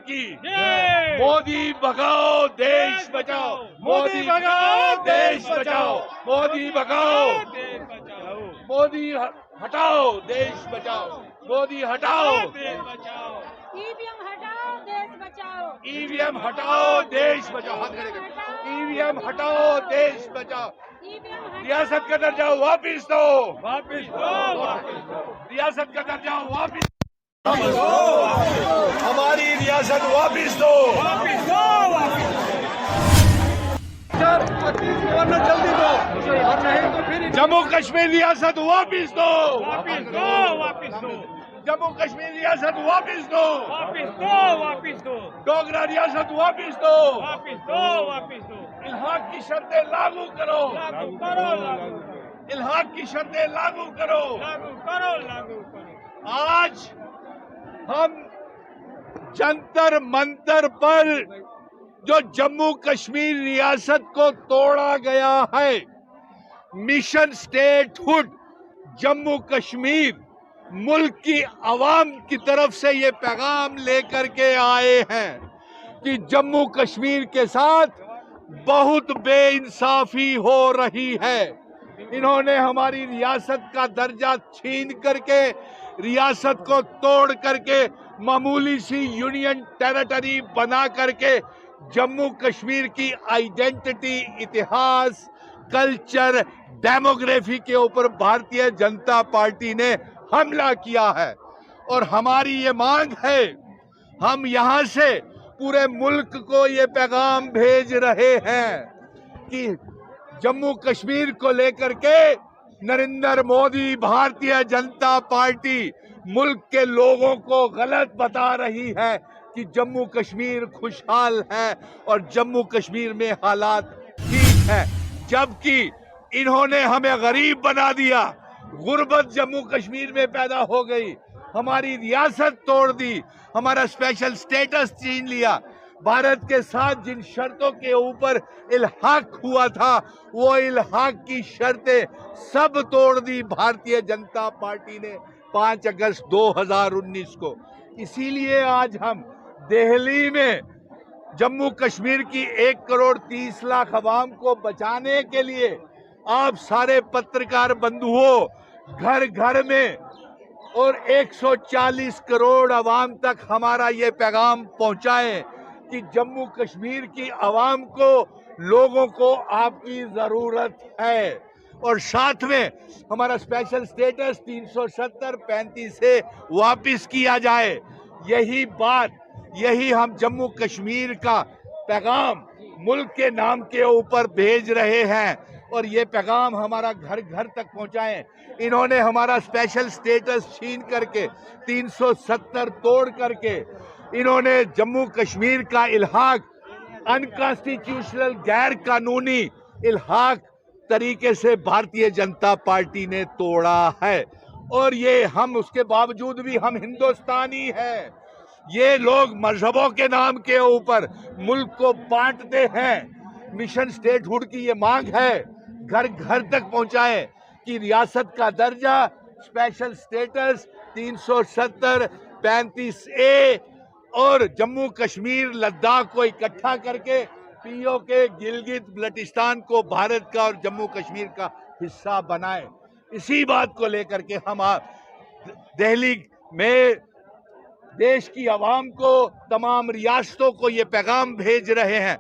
की। मोदी भगाओ देश बचाओ, मोदी भगाओ देश बचाओ, मोदी भगाओ, मोदी हटाओ देश बचाओ, मोदी हटाओ देश बचाओ, ईवीएम हटाओ देश बचाओ, ईवीएम हटाओ देश बचाओ, ईवीएम हटाओ देश बचाओ, रियासत का दर्जा वापिस दो, वापिस दो, रियासत का दर्जा वापिस दो, हमारी रियासत वापिस दो, वापिस दो, गवर्नर जल्दी दो, और नहीं तो फिर जम्मू कश्मीर रियासत वापिस दो, वापिस दो, वापिस दो, जम्मू कश्मीर रियासत वापिस दो, वापिस दो, वापिस दो, डोगरा रियासत वापिस दो, वापिस दो, वापिस दो, इल्हाक की शर्तें लागू करो, लागू करो, लागू करो, इल्हाक की शर्तें लागू करो, लागू करो, लागू करो। आज हम जंतर मंतर पर जो जम्मू कश्मीर रियासत को तोड़ा गया है, मिशन स्टेटहुड जम्मू कश्मीर, मुल्क की आवाम की तरफ से ये पैगाम लेकर के आए हैं कि जम्मू कश्मीर के साथ बहुत बेइंसाफी हो रही है। इन्होंने हमारी रियासत का दर्जा छीन करके, रियासत को तोड़ करके, मामूली सी यूनियन टेरिटरी बना करके जम्मू कश्मीर की आइडेंटिटी, इतिहास, कल्चर, डेमोग्राफी के ऊपर भारतीय जनता पार्टी ने हमला किया है। और हमारी ये मांग है, हम यहां से पूरे मुल्क को ये पैगाम भेज रहे हैं कि जम्मू कश्मीर को लेकर के नरेंद्र मोदी, भारतीय जनता पार्टी मुल्क के लोगों को गलत बता रही है कि जम्मू कश्मीर खुशहाल है और जम्मू कश्मीर में हालात ठीक है, जबकि इन्होंने हमें गरीब बना दिया। गुर्बत जम्मू कश्मीर में पैदा हो गई, हमारी रियासत तोड़ दी, हमारा स्पेशल स्टेटस छीन लिया। भारत के साथ जिन शर्तों के ऊपर इल्हाक हुआ था, वो इल्हाक की शर्तें सब तोड़ दी भारतीय जनता पार्टी ने 5 अगस्त 2019 को। इसीलिए आज हम दिल्ली में जम्मू कश्मीर की 1 करोड़ 30 लाख अवाम को बचाने के लिए आप सारे पत्रकार बंधुओं घर घर में और 140 करोड़ अवाम तक हमारा ये पैगाम पहुंचाएं कि जम्मू कश्मीर की आवाम को, लोगों को आपकी जरूरत है। और साथ में हमारा स्पेशल स्टेटस 370-35 से वापस किया जाए। यही बात, यही हम जम्मू कश्मीर का पैगाम मुल्क के नाम के ऊपर भेज रहे हैं और ये पैगाम हमारा घर घर तक पहुंचाएं। इन्होंने हमारा स्पेशल स्टेटस छीन करके, 370 तोड़ करके, इन्होंने जम्मू कश्मीर का इल्हाक अनकॉन्स्टिट्यूशनल, गैर कानूनी इल्हाक तरीके से भारतीय जनता पार्टी ने तोड़ा है। और ये हम, उसके बावजूद भी हम हिंदुस्तानी हैं। ये लोग मजहबों के नाम के ऊपर मुल्क को बांटते हैं। मिशन स्टेटहुड की ये मांग है, घर घर तक पहुंचाएं कि रियासत का दर्जा, स्पेशल स्टेटस 370, 35A और जम्मू कश्मीर, लद्दाख को इकट्ठा करके पीओके, गिलगित बल्टिस्तान को भारत का और जम्मू कश्मीर का हिस्सा बनाएं। इसी बात को लेकर के हम दिल्ली में देश की आवाम को, तमाम रियासतों को ये पैगाम भेज रहे हैं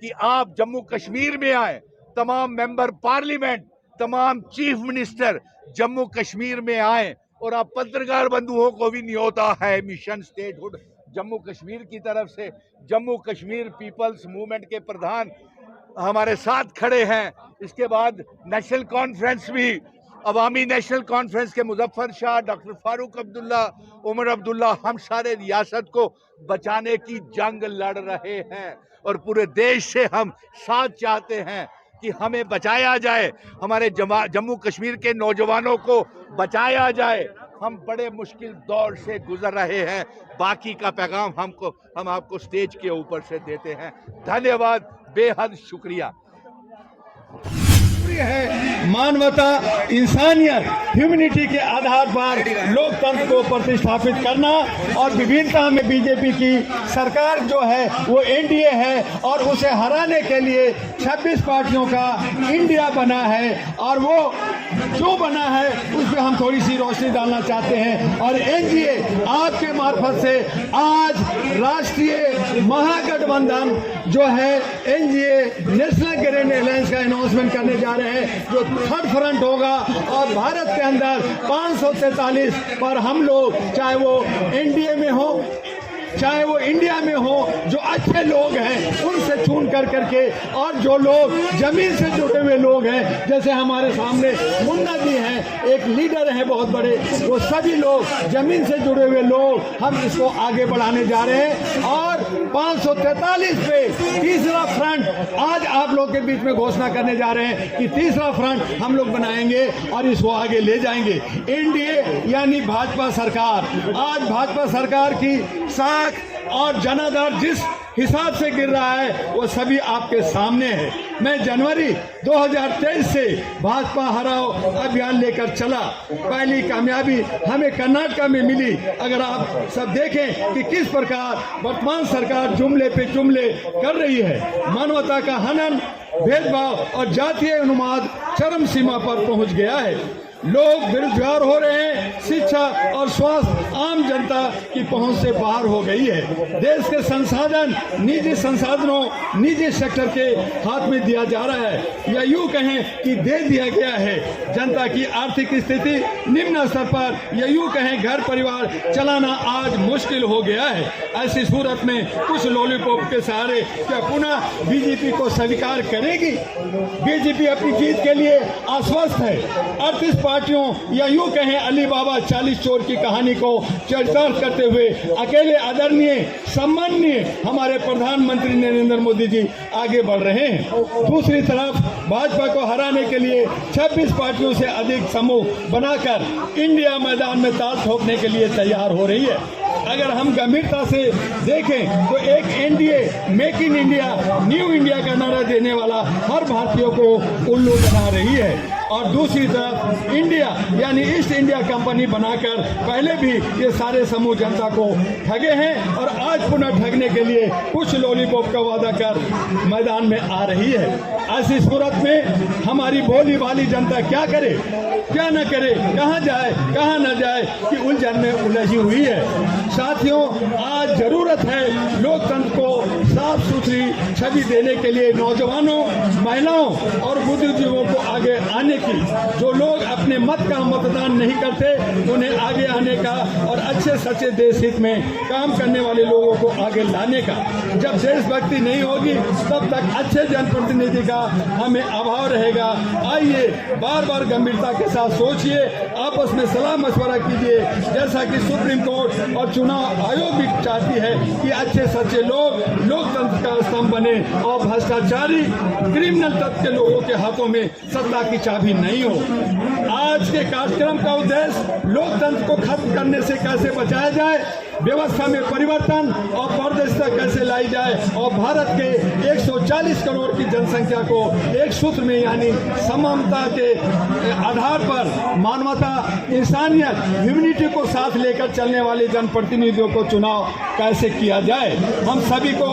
कि आप जम्मू कश्मीर में आए। तमाम मेंबर पार्लियामेंट, तमाम चीफ मिनिस्टर जम्मू कश्मीर में आए। और आप पत्रकार बंधुओं को भी न्योता है मिशन स्टेटहुड जम्मू कश्मीर की तरफ से। जम्मू कश्मीर पीपल्स मूवमेंट के प्रधान हमारे साथ खड़े हैं। इसके बाद नेशनल कॉन्फ्रेंस भी, अवामी नेशनल कॉन्फ्रेंस के मुजफ्फर शाह, डॉक्टर फारूक अब्दुल्ला, उमर अब्दुल्ला, हम सारे रियासत को बचाने की जंग लड़ रहे हैं और पूरे देश से हम साथ चाहते हैं कि हमें बचाया जाए, हमारे जम्मू कश्मीर के नौजवानों को बचाया जाए। हम बड़े मुश्किल दौर से गुजर रहे हैं। बाकी का पैगाम हम आपको स्टेज के ऊपर से देते हैं। धन्यवाद, बेहद शुक्रिया। है मानवता, इंसानियत, ह्यूमैनिटी के आधार पर लोकतंत्र को प्रतिष्ठापित करना। और विभिन्नता में बीजेपी की सरकार जो है वो एनडीए है और उसे हराने के लिए 26 पार्टियों का इंडिया बना है। और वो क्यों बना है उस पर हम थोड़ी सी रोशनी डालना चाहते हैं। और एनडीए आपके मार्फत से आज राष्ट्रीय महागठबंधन जो है एनडीए नेशनल ग्रीन अलायंस का अनाउंसमेंट करने जा रहे हैं, जो थर्ड फ्रंट होगा। और भारत के अंदर 543 पर हम लोग, चाहे वो एनडीए में हो चाहे वो इंडिया में हो, जो अच्छे लोग हैं उनसे चुन कर करके, और जो लोग जमीन से जुड़े हुए लोग हैं, जैसे हमारे सामने मुन्ना जी हैं, एक लीडर है बहुत बड़े, वो सभी लोग जमीन से जुड़े हुए लोग, हम इसको आगे बढ़ाने जा रहे हैं। और 543 पे तीसरा फ्रंट आज आप लोग के बीच में घोषणा करने जा रहे हैं कि तीसरा फ्रंट हम लोग बनाएंगे और इसको आगे ले जाएंगे। एनडीए यानी भाजपा सरकार, आज भाजपा सरकार की साख और जनाधार जिस हिसाब से गिर रहा है वो सभी आपके सामने है। मैं जनवरी 2023 से भाजपा हराओ अभियान लेकर चला। पहली कामयाबी हमें कर्नाटक में मिली। अगर आप सब देखें कि किस प्रकार वर्तमान सरकार जुमले पे जुमले कर रही है, मानवता का हनन, भेदभाव और जातीय उन्माद चरम सीमा पर पहुंच गया है। लोग बेरोजगार हो रहे हैं, शिक्षा और स्वास्थ्य आम जनता की पहुंच से बाहर हो गई है। देश के संसाधन निजी संसाधनों, निजी सेक्टर के हाथ में दिया जा रहा है, या यूं कहें कि दे दिया गया है। जनता की आर्थिक स्थिति निम्न स्तर पर, या यूं कहें घर परिवार चलाना आज मुश्किल हो गया है। ऐसी सूरत में कुछ लॉलीपॉप के सहारे क्या पुनः बीजेपी को स्वीकार करेगी? बीजेपी अपनी जीत के लिए आश्वस्त है। 38 पार्टियों, या यूं कहें अली बाबा 40 चोर की कहानी को चरितार्थ करते हुए अकेले आदरणीय सम्माननीय हमारे प्रधानमंत्री नरेंद्र मोदी जी आगे बढ़ रहे हैं। दूसरी तरफ भाजपा को हराने के लिए 26 पार्टियों से अधिक समूह बनाकर इंडिया मैदान में ताल ठोकने के लिए तैयार हो रही है। अगर हम गंभीरता से देखें तो एक NDA make in India, new India का नारा देने वाला हर भारतीय को उल्लू बना रही है। और दूसरी तरफ इंडिया यानी ईस्ट इंडिया कंपनी बनाकर पहले भी ये सारे समूह जनता को ठगे हैं और आज पुनः ठगने के लिए कुछ लॉलीपॉप का वादा कर मैदान में आ रही है। ऐसी सूरत में हमारी भोली भाली जनता क्या करे, क्या न करे, कहाँ जाए कहाँ न जाए कि उलझन में उलझी हुई है। साथियों, आज जरूरत है लोकतंत्र को साफ सुथरी छवि देने के लिए नौजवानों, महिलाओं और बुद्धिजीवियों को आगे आने की। जो लोग अपने मत का मतदान नहीं करते उन्हें आगे आने का और अच्छे सच्चे देश हित में काम करने वाले लोगों को आगे लाने का। जब देशभक्ति नहीं होगी तब तक अच्छे जनप्रतिनिधि का हमें अभाव रहेगा। आइए बार बार गंभीरता के साथ सोचिए, आपस में सलाह मशवरा कीजिए, जैसा कि सुप्रीम कोर्ट और चुनाव आयोग भी चाहती है कि अच्छे सच्चे लोग लोकतंत्र का स्तंभ बने और भ्रष्टाचारी क्रिमिनल तत्व के लोगों के हाथों में सत्ता की चाबी नहीं हो। आज के कार्यक्रम का उद्देश्य लोकतंत्र को खत्म करने से कैसे बचाया जाए, व्यवस्था में परिवर्तन और पारदर्शिता कैसे लाई जाए और भारत के 140 करोड़ की जनसंख्या को एक सूत्र में यानी समानता के आधार पर मानवता, इंसानियत, ह्यूमैनिटी को साथ लेकर चलने वाले जनप्रतिनिधियों को चुनाव कैसे किया जाए। हम सभी को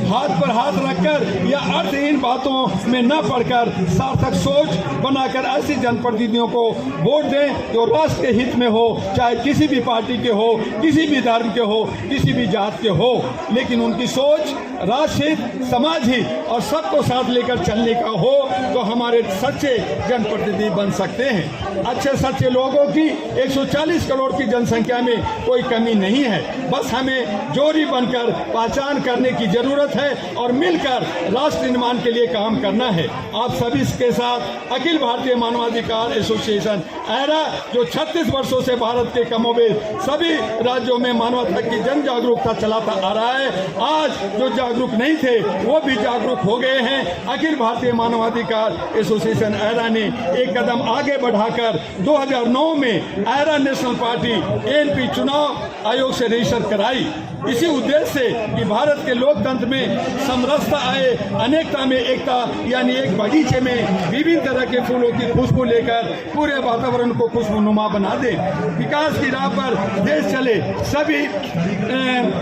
हाथ पर हाथ रखकर या अर्थहीन बातों में न पड़कर सार्थक सोच बनाकर ऐसी जनप्रतिनिधियों को वोट दें जो राष्ट्र के हित में हो, चाहे किसी भी पार्टी के हो, किसी भी धर्म के हो, किसी भी जात के हो, लेकिन उनकी सोच राष्ट्र हित, समाज हित और सबको साथ लेकर चलने का हो तो हमारे सच्चे जनप्रतिनिधि बन सकते हैं। अच्छे सच्चे लोगों की 140 करोड़ की जनसंख्या में कोई कमी नहीं है, बस हमें जोड़ी बनकर पहचान करने की जरूरत है और मिलकर राष्ट्र निर्माण के लिए काम करना है। आप सभी के साथ अखिल भारतीय मानवाधिकार एसोसिएशन ऐरा, जो 36 वर्षों से भारत के कमोबेश सभी राज्यों में मानवता की जन जागरूकता चलाता आ रहा है। आज जो जागरूक नहीं थे वो भी जागरूक हो गए हैं। अखिल भारतीय मानवाधिकार एसोसिएशन ऐरा ने एक कदम आगे बढ़ाकर 2009 में ऐरा नेशनल पार्टी एनपी चुनाव आयोग से रजिस्टर कराई, इसी उद्देश्य से कि भारत के लोकतंत्र में समरसता आए, अनेकता में एकता, यानी एक बगीचे में विभिन्न तरह के फूलों की खुशबू लेकर पूरे वातावरण को खुशबूनुमा बना दे। विकास की राह पर देश चले, सभी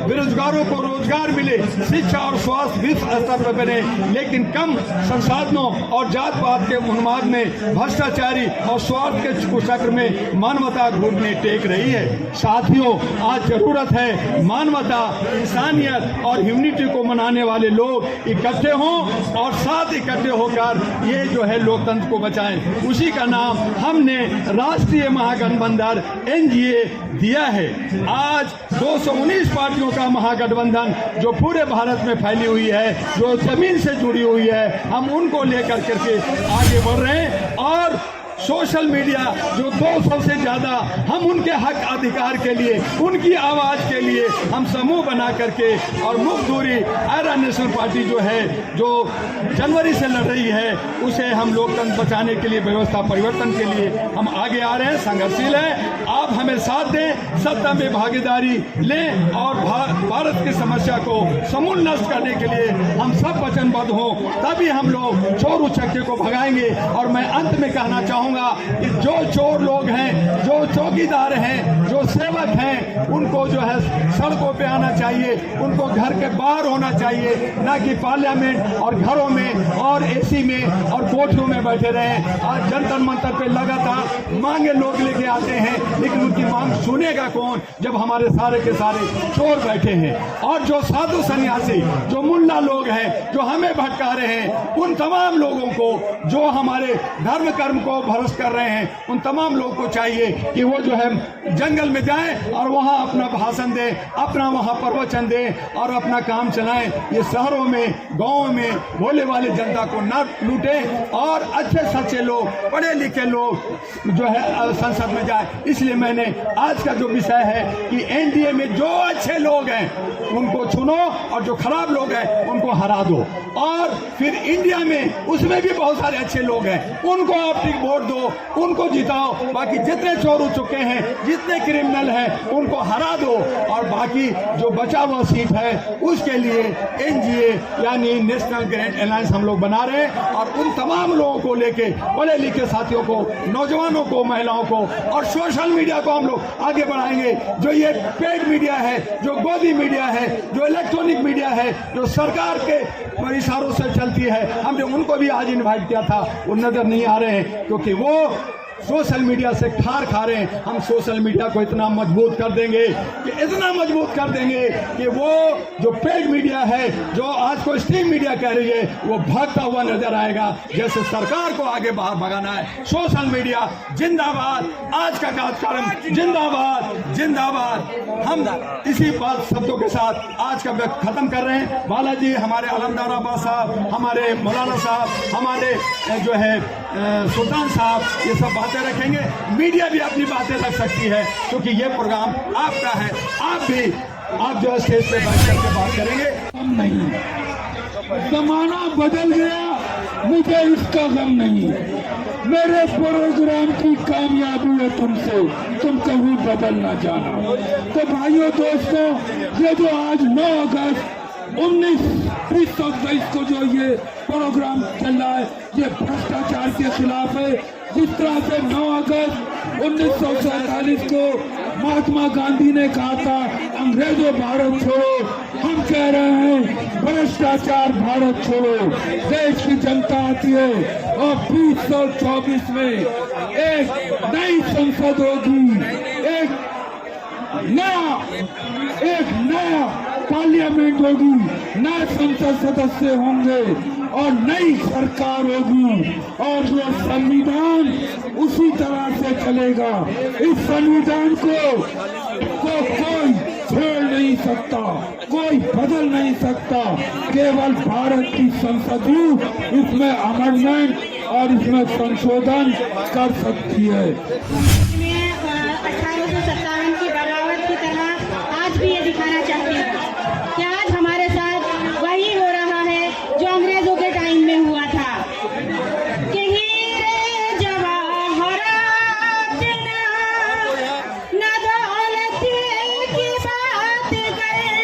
बेरोजगारों को रोजगार मिले, शिक्षा और स्वास्थ्य विश्व स्तर पर बने, लेकिन कम संसाधनों और जात पात के उन्माद में, भ्रष्टाचारी और स्वार्थ के कुचक्र में मानवता घुटने टेक रही है। साथियों, आज जरूरत है मानवता, इंसानियत और ह्यूमनिटी को मनाने वाले लोग इकट्ठे हों और साथ इकट्ठे होकर ये जो है लोकतंत्र को बचाएं। उसी का नाम हमने राष्ट्रीय महागठबंधन एनडीए दिया है। आज 219 पार्टियों का महागठबंधन जो पूरे भारत में फैली हुई है, जो जमीन से जुड़ी हुई है, हम उनको लेकर करके आगे बढ़ रहे हैं। और सोशल मीडिया जो 200 से ज़्यादा, हम उनके हक अधिकार के लिए, उनकी आवाज़ के लिए हम समूह बना करके और मुक्त दूरी आयरन नेशनल पार्टी जो है, जो जनवरी से लड़ रही है, उसे हम लोकतंत्र बचाने के लिए, व्यवस्था परिवर्तन के लिए हम आगे आ रहे हैं, संघर्षशील हैं। आप हमें साथ दें, सत्ता में भागीदारी लें और भारत की समस्या को समूल नष्ट करने के लिए हम सब वचनबद्ध हों, तभी हम लोग चोर उचक्के को भगाएंगे। और मैं अंत में कहना चाहूँगा कि जो चोर लोग हैं, जो चौकीदार हैं, जो सेवक हैं, उनको जो है सड़कों पे आना चाहिए, उनको घर के बाहर होना चाहिए, ना कि पार्लियामेंट और घरों में और एसी में और कोठरियों में बैठे रहें। आज जंतर मंतर पे लगातार मांगे लोग लेके आते हैं, लेकिन उनकी मांग सुनेगा कौन जब हमारे सारे के सारे चोर बैठे हैं। और जो साधु सन्यासी, जो मुल्ला लोग हैं, जो हमें भटका रहे हैं, उन तमाम लोगों को, जो हमारे धर्म कर्म को भ्रष्ट कर रहे हैं, उन तमाम लोगों को चाहिए कि वो जो है जंगल में जाएं और वहां अपना भाषण दें, अपना वहां प्रवचन दें और अपना काम चलाएं। ये शहरों में, गांवों में भोले वाले जनता को न लूटें और अच्छे सच्चे लोग, पढ़े लिखे लोग जो है संसद में जाए। इसलिए मैंने आज का जो विषय है कि एनडीए में जो अच्छे लोग हैं उनको चुनो और जो खराब लोग हैं उनको हरा दो। और फिर इंडिया में उसमें भी बहुत सारे अच्छे लोग हैं, उनको आप वोट दो, उनको जिताओ। बाकी जितने चोर हो चुके हैं, जितने क्रिमिनल हैं, उनको हरा दो। और बाकी जो बचा हुआ सीट है उसके लिए एनडीए यानी नेशनल ग्रैंड अलायंस हम लोग बना रहे हैं। और उन तमाम लोगों को लेके, पढ़े लिखे साथियों को, नौजवानों को, महिलाओं को और सोशल मीडिया को हम लोग आगे बढ़ाएंगे। जो ये पेड मीडिया है, जो गोदी मीडिया है, जो इलेक्ट्रॉनिक मीडिया है, जो सरकार के इशारों से चलती है, हमने उनको भी आज इन्वाइट किया था, वो नजर नहीं आ रहे हैं क्योंकि वो सोशल मीडिया से ठार खा रहे हैं। हम सोशल मीडिया को इतना मजबूत कर देंगे कि इतना मजबूत कर देंगे कि वो जो पेड मीडिया है, जो आज को स्ट्रीम मीडिया कह रही है, वो भागता हुआ नजर आएगा। जैसे सरकार को आगे बाहर भगाना है, सोशल मीडिया जिंदाबाद, आज का कार्यक्रम जिंदाबाद जिंदाबाद। हम इसी बात शब्दों के साथ आज का वक्त खत्म कर रहे हैं। बालाजी, हमारे अलमदार अब्बास साहब, हमारे मौलाना साहब, हमारे जो है सुल्तान साहब, ये सब बातें रखेंगे। मीडिया भी अपनी बातें रख सकती है क्योंकि ये प्रोग्राम आपका है। आप जो स्टेज पे बैठ करके बात करेंगे। गम नहीं, जमाना बदल गया, मुझे इसका गम नहीं। मेरे प्रोग्राम की कामयाबी है तुमसे, तुम कभी बदल ना जाना। तो भाइयों दोस्तों, ये जो आज 9 अगस्त 1920 को जो ये प्रोग्राम चल रहा है, ये भ्रष्टाचार के खिलाफ है। जिस तरह से 9 अगस्त 1947 को महात्मा गांधी ने कहा था, अंग्रेजों भारत छोड़ो, हम कह रहे हैं भ्रष्टाचार भारत छोड़ो। देश की जनता आती है और 2024 में एक नई संसद होगी, एक नया पार्लियामेंट होगी, नए संसद सदस्य होंगे और नई सरकार होगी और वो संविधान उसी तरह से चलेगा। इस संविधान को कोई छेड़ नहीं सकता, कोई बदल नहीं सकता। केवल भारत की संसद ही इसमें अमेंडमेंट और इसमें संशोधन कर सकती है। 1857 की बगावत की तरह आज भी ये दिखाना चाहती हूँ कि आज हमारे साथ वही हो रहा है जो अंग्रेजों के टाइम में हुआ था कि हीरे जवाहरात न दौलत की बात करे,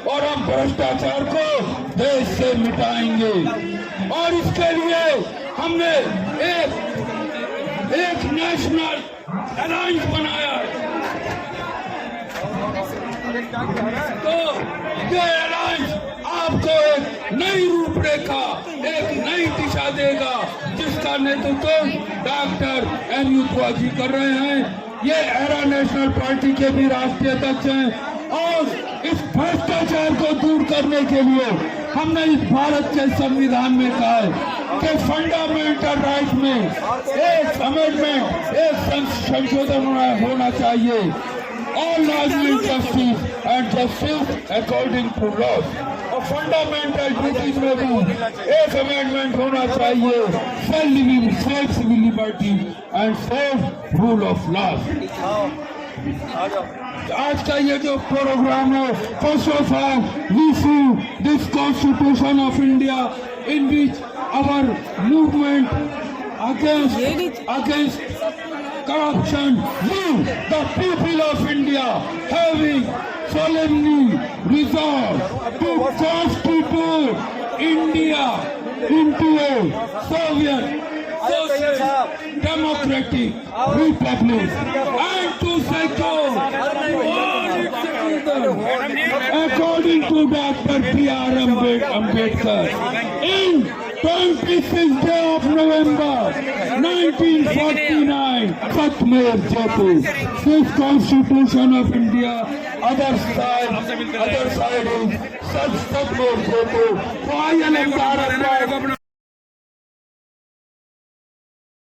और हम भ्रष्टाचार को देश से मिटाएंगे। और इसके लिए हमने एक नेशनल अलायंस बनाया। तो ये अलायंस आपको एक नई रूपरेखा, एक नई दिशा देगा, जिसका नेतृत्व डॉक्टर एम युद्धवा जी कर रहे हैं। ये एरा नेशनल पार्टी के भी राष्ट्रीय अध्यक्ष हैं। और इस भ्रष्टाचार को दूर करने के लिए हमने इस भारत के संविधान में कहा है कि फंडामेंटल राइट में एक अमेंडमेंट, एक संशोधन होना चाहिए। All laws will justice and justice according to laws. और फंडामेंटल ड्यूटीज में भी एक अमेंडमेंट होना चाहिए, self civil liberty and self rule of law. आज का ये जो प्रोग्राम है, first of all we see this constitution of India in which our movement against corruption, you, the people of India, having solemnly resolved to constitute India into a Soviet socialist democratic republic and to secure all its citizens according to Dr. B.R. Ambedkar. In 26th day of November 1949, Katmer Jatu, this Constitution of India, other side is such Katmer Jatu. So I am